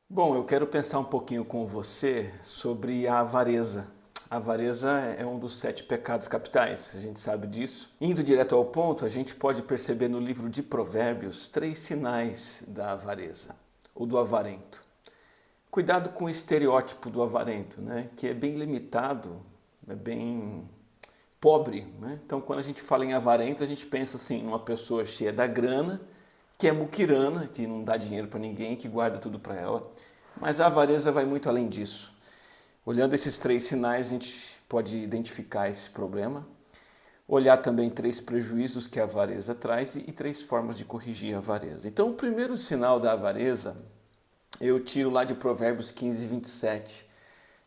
Bom, eu quero pensar um pouquinho com você sobre a avareza. A avareza é um dos 7 pecados capitais, a gente sabe disso. Indo direto ao ponto, a gente pode perceber no livro de Provérbios 3 sinais da avareza, ou do avarento. Cuidado com o estereótipo do avarento, né? Que é bem limitado, é bem pobre, né? Então, quando a gente fala em avarento, a gente pensa assim, numa pessoa cheia da grana, que é muquirana, que não dá dinheiro para ninguém, que guarda tudo para ela. Mas a avareza vai muito além disso. Olhando esses 3 sinais, a gente pode identificar esse problema. Olhar também 3 prejuízos que a avareza traz e 3 formas de corrigir a avareza. Então, o primeiro sinal da avareza, eu tiro lá de Provérbios 15, 27,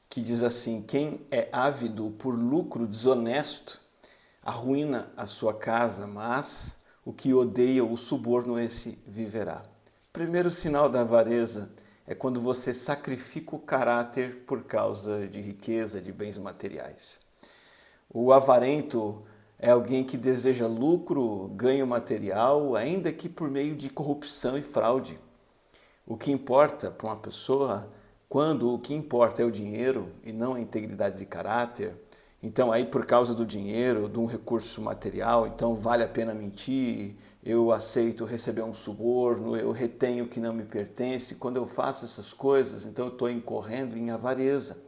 que diz assim: quem é ávido por lucro desonesto arruína a sua casa, mas o que odeia o suborno, esse viverá. Primeiro sinal da avareza é quando você sacrifica o caráter por causa de riqueza, de bens materiais. O avarento é alguém que deseja lucro, ganho material, ainda que por meio de corrupção e fraude. O que importa para uma pessoa, quando o que importa é o dinheiro e não a integridade de caráter, então aí por causa do dinheiro, de um recurso material, então vale a pena mentir, eu aceito receber um suborno, eu retenho o que não me pertence. Quando eu faço essas coisas, então eu estou incorrendo em avareza.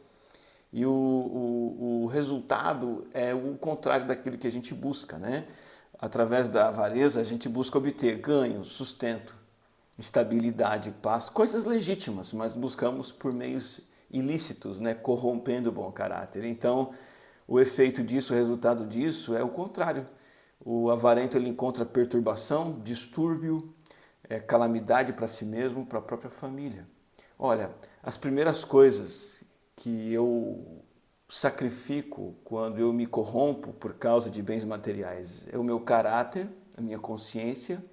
E o resultado é o contrário daquilo que a gente busca, né? Através da avareza a gente busca obter ganho, sustento, estabilidade, paz, coisas legítimas, mas buscamos por meios ilícitos, né? Corrompendo o bom caráter. Então, o efeito disso, o resultado disso é o contrário. O avarento ele encontra perturbação, distúrbio, calamidade para si mesmo, para a própria família. Olha, as primeiras coisas que eu sacrifico quando eu me corrompo por causa de bens materiais é o meu caráter, a minha consciência,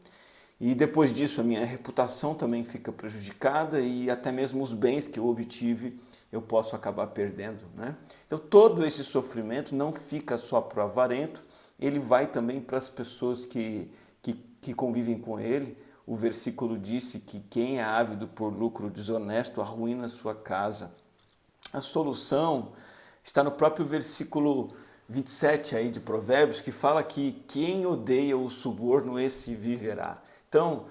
e depois disso a minha reputação também fica prejudicada e até mesmo os bens que eu obtive eu posso acabar perdendo, né? Então todo esse sofrimento não fica só para o avarento, ele vai também para as pessoas que convivem com ele. O versículo disse que quem é ávido por lucro desonesto arruína sua casa. A solução está no próprio versículo 27 aí de Provérbios, que fala que quem odeia o suborno, esse viverá. Então,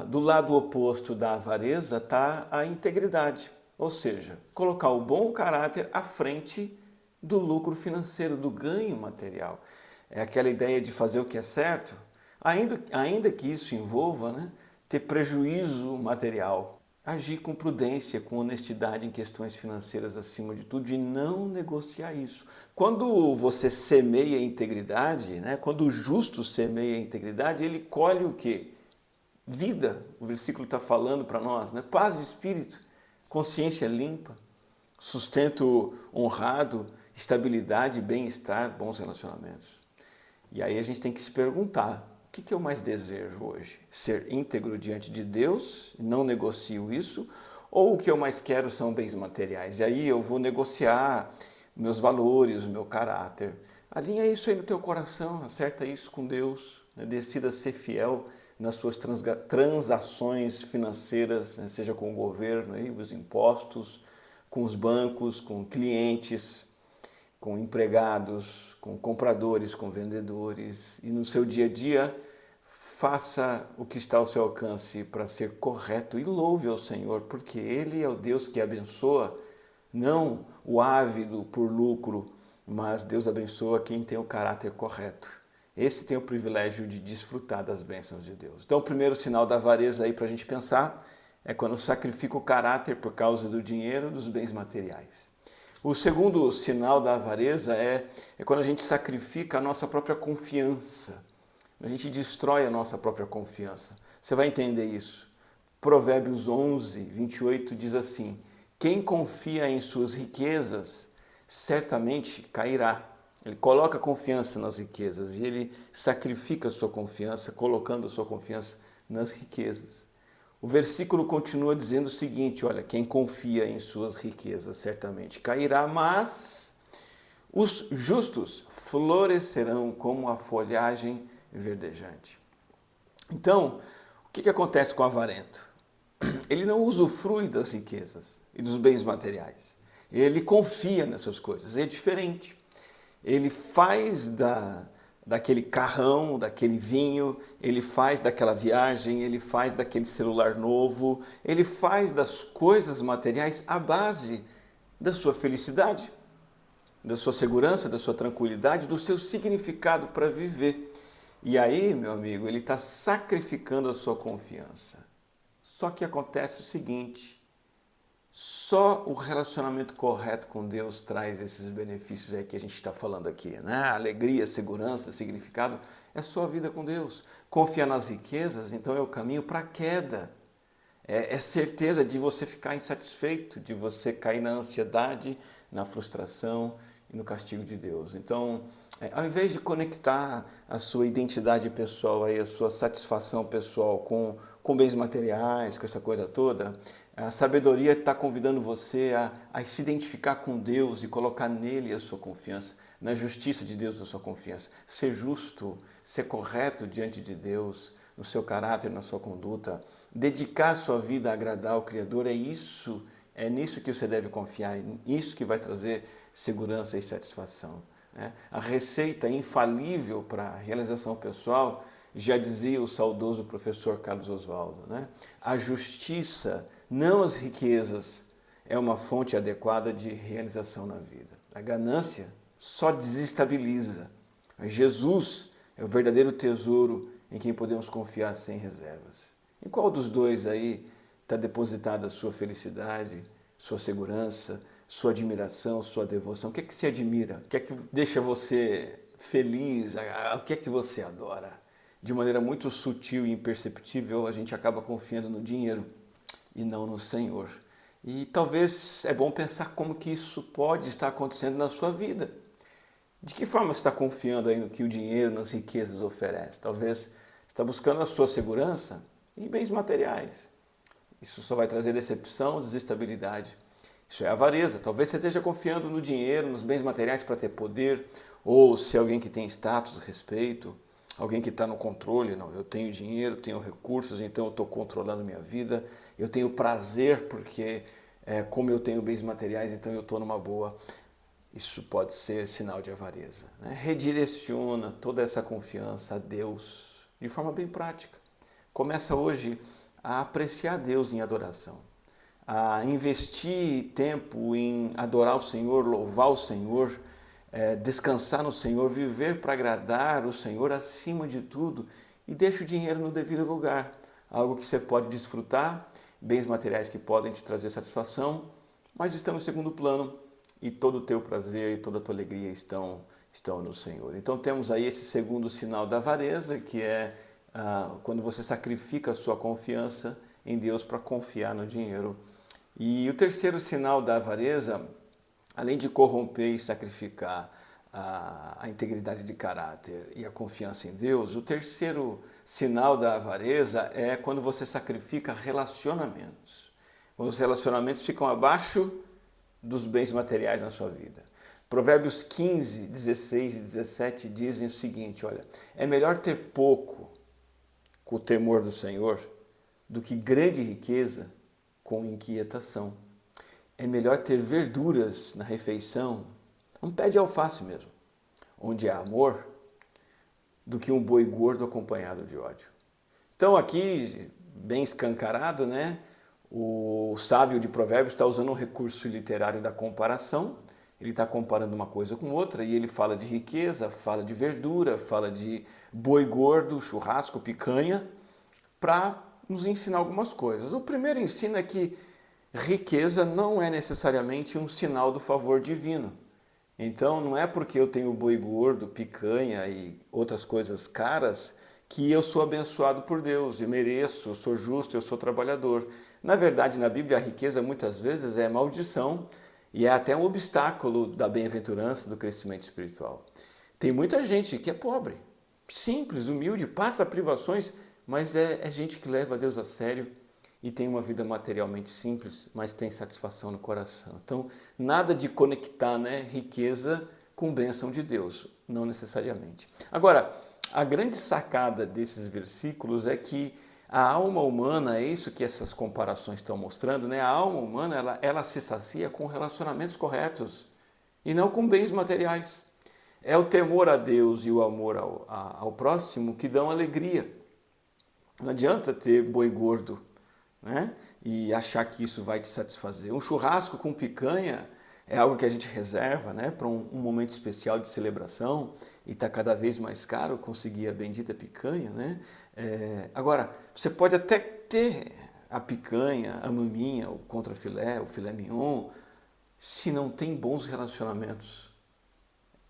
do lado oposto da avareza está a integridade, ou seja, colocar o bom caráter à frente do lucro financeiro, do ganho material. É aquela ideia de fazer o que é certo, ainda que isso envolva, né, ter prejuízo material. Agir com prudência, com honestidade em questões financeiras acima de tudo e não negociar isso. Quando você semeia a integridade, né, quando o justo semeia a integridade, ele colhe o quê? Vida, o versículo está falando para nós, né? Paz de espírito, consciência limpa, sustento honrado, estabilidade, bem-estar, bons relacionamentos. E aí a gente tem que se perguntar, o que eu mais desejo hoje? Ser íntegro diante de Deus, não negocio isso, ou o que eu mais quero são bens materiais? E aí eu vou negociar meus valores, o meu caráter. Alinha isso aí no teu coração, acerta isso com Deus, né? Decida ser fiel nas suas transações financeiras, né? Seja com o governo, aí, os impostos, com os bancos, com clientes, com empregados, com compradores, com vendedores. E no seu dia a dia, faça o que está ao seu alcance para ser correto e louve ao Senhor, porque Ele é o Deus que abençoa, não o ávido por lucro, mas Deus abençoa quem tem o caráter correto. Esse tem o privilégio de desfrutar das bênçãos de Deus. Então, o primeiro sinal da avareza aí para a gente pensar é quando sacrifica o caráter por causa do dinheiro, dos bens materiais. O segundo sinal da avareza é quando a gente sacrifica a nossa própria confiança. A gente destrói a nossa própria confiança. Você vai entender isso. Provérbios 11, 28 diz assim: quem confia em suas riquezas, certamente cairá. Ele coloca confiança nas riquezas e ele sacrifica a sua confiança, colocando a sua confiança nas riquezas. O versículo continua dizendo o seguinte, olha, quem confia em suas riquezas certamente cairá, mas os justos florescerão como a folhagem verdejante. Então, o que acontece com o avarento? ele não usufrui das riquezas e dos bens materiais. Ele confia nessas coisas, é diferente. Ele faz daquele carrão, daquele vinho, ele faz daquela viagem, ele faz daquele celular novo, ele faz das coisas materiais a base da sua felicidade, da sua segurança, da sua tranquilidade, do seu significado para viver. E aí, meu amigo, ele está sacrificando a sua confiança. Só que acontece o seguinte, só o relacionamento correto com Deus traz esses benefícios aí que a gente está falando aqui, né? Alegria, segurança, significado, é só a vida com Deus. Confiar nas riquezas, então é o caminho para a queda. É certeza de você ficar insatisfeito, de você cair na ansiedade, na frustração e no castigo de Deus. Então, ao invés de conectar a sua identidade pessoal, aí, a sua satisfação pessoal com bens materiais, com essa coisa toda, a sabedoria está convidando você a se identificar com Deus e colocar nele a sua confiança, na justiça de Deus a sua confiança. Ser justo, ser correto diante de Deus, no seu caráter, na sua conduta, dedicar a sua vida a agradar ao Criador, é nisso que você deve confiar, é isso que vai trazer segurança e satisfação. Né? A receita infalível para a realização pessoal, já dizia o saudoso professor Carlos Oswaldo, né? A justiça, não as riquezas, é uma fonte adequada de realização na vida. A ganância só desestabiliza. Jesus é o verdadeiro tesouro em quem podemos confiar sem reservas. Em qual dos dois aí está depositada a sua felicidade, sua segurança, sua admiração, sua devoção? O que é que você admira? O que é que deixa você feliz? O que é que você adora? De maneira muito sutil e imperceptível, a gente acaba confiando no dinheiro e não no Senhor. E talvez é bom pensar como que isso pode estar acontecendo na sua vida. De que forma você está confiando aí no que o dinheiro, nas riquezas oferece? Talvez você está buscando a sua segurança em bens materiais. Isso só vai trazer decepção, desestabilidade. Isso é avareza. Talvez você esteja confiando no dinheiro, nos bens materiais para ter poder, ou ser alguém que tem status, respeito, alguém que está no controle. Não, eu tenho dinheiro, tenho recursos, então eu estou controlando minha vida. Eu tenho prazer porque, como eu tenho bens materiais, então eu estou numa boa. Isso pode ser sinal de avareza. Né? Redireciona toda essa confiança a Deus de forma bem prática. Começa hoje a apreciar Deus em adoração, a investir tempo em adorar o Senhor, louvar o Senhor, descansar no Senhor, viver para agradar o Senhor acima de tudo e deixa o dinheiro no devido lugar. Algo que você pode desfrutar, bens materiais que podem te trazer satisfação, mas estão em segundo plano. E todo o teu prazer e toda a tua alegria estão no Senhor. Então temos aí esse segundo sinal da avareza, que é quando você sacrifica a sua confiança em Deus para confiar no dinheiro. E o terceiro sinal da avareza, além de corromper e sacrificar a integridade de caráter e a confiança em Deus, o terceiro sinal da avareza é quando você sacrifica relacionamentos. Quando os relacionamentos ficam abaixo dos bens materiais na sua vida. Provérbios 15, 16 e 17 dizem o seguinte, olha, é melhor ter pouco com o temor do Senhor do que grande riqueza com inquietação. É melhor ter verduras na refeição, um pé de alface mesmo, onde há amor, do que um boi gordo acompanhado de ódio. Então aqui, bem escancarado, né? O sábio de Provérbios está usando um recurso literário da comparação. Ele está comparando uma coisa com outra e ele fala de riqueza, fala de verdura, fala de boi gordo, churrasco, picanha, para nos ensinar algumas coisas. O primeiro ensino é que riqueza não é necessariamente um sinal do favor divino. Então não é porque eu tenho boi gordo, picanha e outras coisas caras que eu sou abençoado por Deus, eu mereço, eu sou justo, eu sou trabalhador. Na verdade, na Bíblia, a riqueza muitas vezes é maldição e é até um obstáculo da bem-aventurança, do crescimento espiritual. Tem muita gente que é pobre, simples, humilde, passa privações, mas é gente que leva Deus a sério e tem uma vida materialmente simples, mas tem satisfação no coração. Então, nada de conectar, né, riqueza com bênção de Deus, não necessariamente. Agora, a grande sacada desses versículos é que A alma humana, é isso que essas comparações estão mostrando, né? A alma humana, ela se sacia com relacionamentos corretos e não com bens materiais. É o temor a Deus e o amor ao próximo que dão alegria. Não adianta ter boi gordo, né? E achar que isso vai te satisfazer. Um churrasco com picanha é algo que a gente reserva, né, para um momento especial de celebração, e está cada vez mais caro conseguir a bendita picanha, né? Agora, você pode até ter a picanha, a maminha, o contrafilé, o filé mignon, se não tem bons relacionamentos,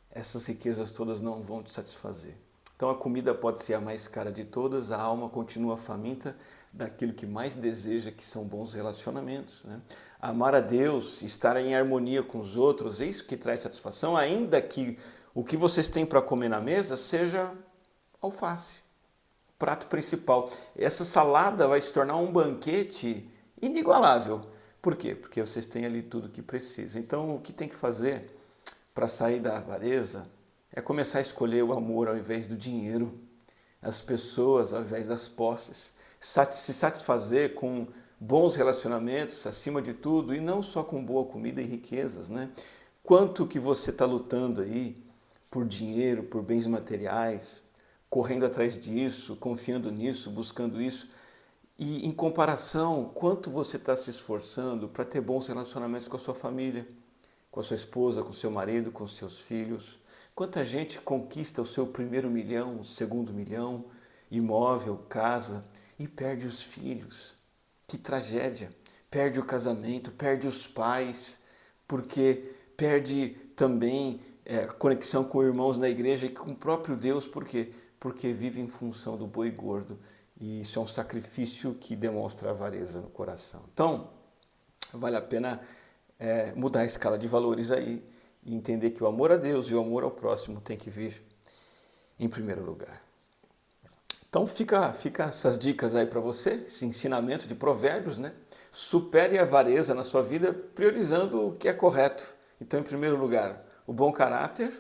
essas riquezas todas não vão te satisfazer. Então a comida pode ser a mais cara de todas, a alma continua faminta daquilo que mais deseja, que são bons relacionamentos, né? Amar a Deus, estar em harmonia com os outros, é isso que traz satisfação, ainda que o que vocês têm para comer na mesa seja alface, prato principal. Essa salada vai se tornar um banquete inigualável. Por quê? Porque vocês têm ali tudo que precisa. Então o que tem que fazer para sair da avareza é começar a escolher o amor ao invés do dinheiro, as pessoas ao invés das posses, se satisfazer com bons relacionamentos acima de tudo e não só com boa comida e riquezas, né? Quanto que você está lutando aí por dinheiro, por bens materiais, correndo atrás disso, confiando nisso, buscando isso, e em comparação, quanto você está se esforçando para ter bons relacionamentos com a sua família, com a sua esposa, com o seu marido, com os seus filhos. Quanta gente conquista o seu primeiro milhão, o segundo milhão, imóvel, casa, e perde os filhos. Que tragédia! Perde o casamento, perde os pais, porque perde também a conexão com irmãos na igreja e com o próprio Deus. Por quê? Porque vive em função do boi gordo. E isso é um sacrifício que demonstra avareza no coração. Então, vale a pena mudar a escala de valores aí e entender que o amor a Deus e o amor ao próximo tem que vir em primeiro lugar. Então fica essas dicas aí para você, esse ensinamento de Provérbios, né? Supere a avareza na sua vida priorizando o que é correto. Então, em primeiro lugar, o bom caráter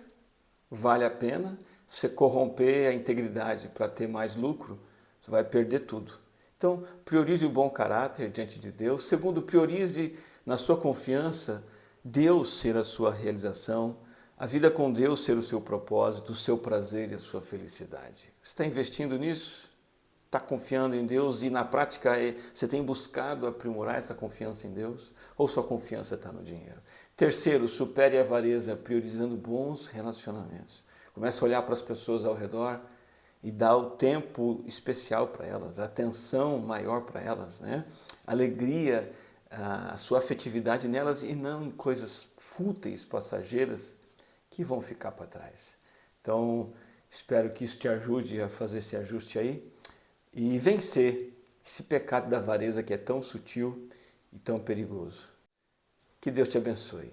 vale a pena. Você corromper a integridade para ter mais lucro, você vai perder tudo. Então, priorize o bom caráter diante de Deus. Segundo, priorize na sua confiança Deus ser a sua realização, a vida com Deus ser o seu propósito, o seu prazer e a sua felicidade. Você está investindo nisso? Está confiando em Deus e na prática você tem buscado aprimorar essa confiança em Deus? Ou sua confiança está no dinheiro? Terceiro, supere a avareza priorizando bons relacionamentos. Comece a olhar para as pessoas ao redor e dá o tempo especial para elas, a atenção maior para elas, né? Alegria, a sua afetividade nelas e não em coisas fúteis, passageiras, que vão ficar para trás. Então, espero que isso te ajude a fazer esse ajuste aí e vencer esse pecado da avareza que é tão sutil e tão perigoso. Que Deus te abençoe.